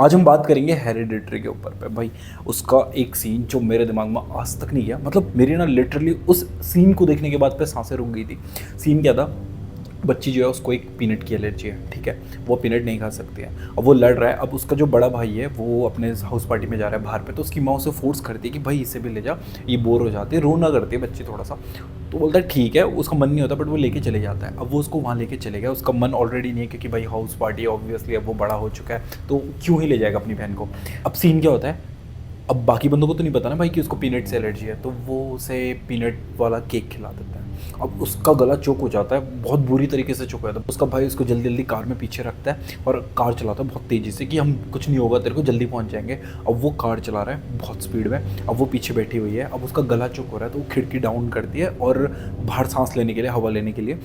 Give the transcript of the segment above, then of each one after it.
आज हम बात करेंगे हेरिडिटरी के ऊपर पे भाई। उसका एक सीन जो मेरे दिमाग में आज तक नहीं गया, मतलब मेरी ना लिटरली उस सीन को देखने के बाद पे सांसें रुक गई थी। सीन क्या था, बच्ची जो है उसको एक पीनट की एलर्जी है, ठीक है, वो पीनट नहीं खा सकती है। अब वो लड़ रहा है, अब उसका जो बड़ा भाई है वो अपने हाउस पार्टी में जा रहा है बाहर पे, तो उसकी माँ उसे फोर्स करती है कि भाई इसे भी ले जा, ये बोर हो जाती है, रोना करती है बच्ची थोड़ा सा। तो बोलता है ठीक है, उसका मन नहीं होता बट वो लेके चले जाता है। अब वो उसको वहाँ लेके चले गया, उसका मन ऑलरेडी नहीं है क्योंकि भाई हाउस पार्टी ऑब्वियसली अब वो बड़ा हो चुका है, तो क्यों ही ले जाएगा अपनी बहन को। अब सीन क्या होता है, अब बाकी बंदों को तो नहीं पता ना भाई कि उसको पीनट से एलर्जी है, तो वो उसे पीनट वाला केक खिला देता है। अब उसका गला चोक हो जाता है, बहुत बुरी तरीके से चोक हो जाता है। उसका भाई उसको जल्दी जल्दी कार में पीछे रखता है और कार चलाता है बहुत तेज़ी से कि हम कुछ नहीं होगा तेरे को, जल्दी पहुंच जाएंगे। अब वो कार चला रहा है बहुत स्पीड में, अब वो पीछे बैठी हुई है, अब उसका गला चोक हो रहा है तो वो खिड़की डाउन करती है और बाहर सांस लेने के लिए, हवा लेने के लिए।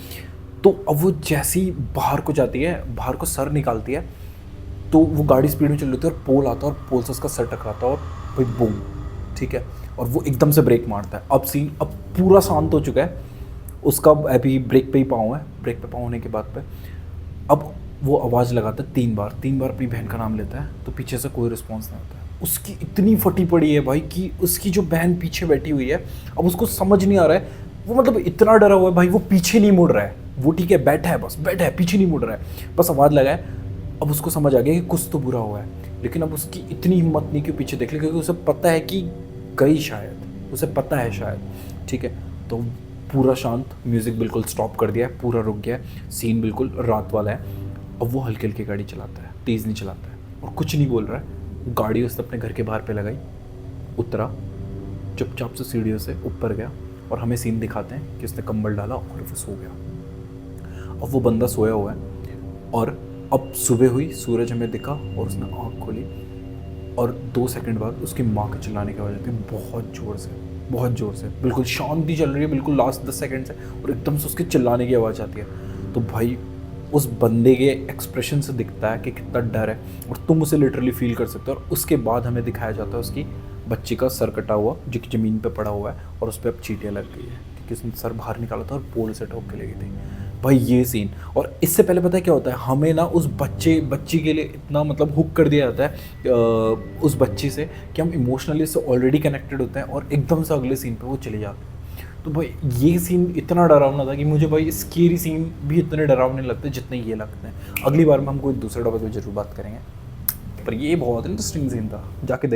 तो अब वो जैसी बाहर को जाती है, बाहर को सर निकालती है, तो वो गाड़ी स्पीड में चल रही थी और पोल आता है और पोल से उसका सर टकराता है और भाई बूम, ठीक है, और वो एकदम से ब्रेक मारता है। अब सीन अब पूरा शांत हो चुका है, उसका अभी ब्रेक पे ही पाँव है, ब्रेक पे पाँव होने के बाद पे अब वो आवाज़ लगाता है 3 बार, 3 बार अपनी बहन का नाम लेता है, तो पीछे से कोई रिस्पॉन्स नहीं होता है। उसकी इतनी फटी पड़ी है भाई कि उसकी जो बहन पीछे बैठी हुई है, अब उसको समझ नहीं आ रहा है, वो मतलब इतना डरा हुआ है भाई, वो पीछे नहीं मुड़ रहा है, वो ठीक है बैठा है, बस बैठा है, पीछे नहीं मुड़ रहा है, बस आवाज़ लगाए। अब उसको समझ आ गया कि कुछ तो बुरा हुआ है, लेकिन अब उसकी इतनी हिम्मत नहीं कि पीछे देख ले, क्योंकि उसे पता है कि गई शायद, उसे पता है शायद, ठीक है। तो पूरा शांत, म्यूज़िक बिल्कुल स्टॉप कर दिया है, पूरा रुक गया है, सीन बिल्कुल रात वाला है। अब वो हल्की हल्की गाड़ी चलाता है, तेज़ नहीं चलाता है और कुछ नहीं बोल रहा है। गाड़ी उसने अपने घर के बाहर पे लगाई, उतरा, चुपचाप से सीढ़ियों से ऊपर गया और हमें सीन दिखाते हैं कि उसने कंबल डाला और वो सो गया। अब वो बंदा सोया हुआ है और अब सुबह हुई, सूरज हमें दिखा और उसने आँख खोली और 2 सेकंड बाद उसकी माँ के चिल्लाने की आवाज़ आती है, बहुत ज़ोर से, बहुत ज़ोर से, बिल्कुल शांति चल रही है, बिल्कुल लास्ट 10 सेकंड से, और एकदम से उसके चिल्लाने की आवाज़ आती है। तो भाई उस बंदे के एक्सप्रेशन से दिखता है कि कितना डर है, और तुम उसे लिटरली फील कर सकते हो। और उसके बाद हमें दिखाया जाता है उसकी बच्ची का सर कटा हुआ जो कि ज़मीन पे पड़ा हुआ है और उस पर अब चींटियाँ लग गई है क्योंकि उसने सर बाहर निकाला था और पोल से ठोक के ले गई थी भाई, ये सीन। और इससे पहले पता है क्या होता है, हमें ना उस बच्ची के लिए इतना मतलब हुक कर दिया जाता है उस बच्ची से कि हम इमोशनली उससे ऑलरेडी कनेक्टेड होते हैं और एकदम से अगले सीन पे वो चले जाते हैं। तो भाई ये सीन इतना डरावना था कि मुझे भाई स्केरी सीन भी इतने डरावने लगते जितने ये लगते हैं। अगली बार में हम कोई दूसरे टॉपिक पर जरूर बात करेंगे, पर ये बहुत इंटरेस्टिंग सीन था, जाके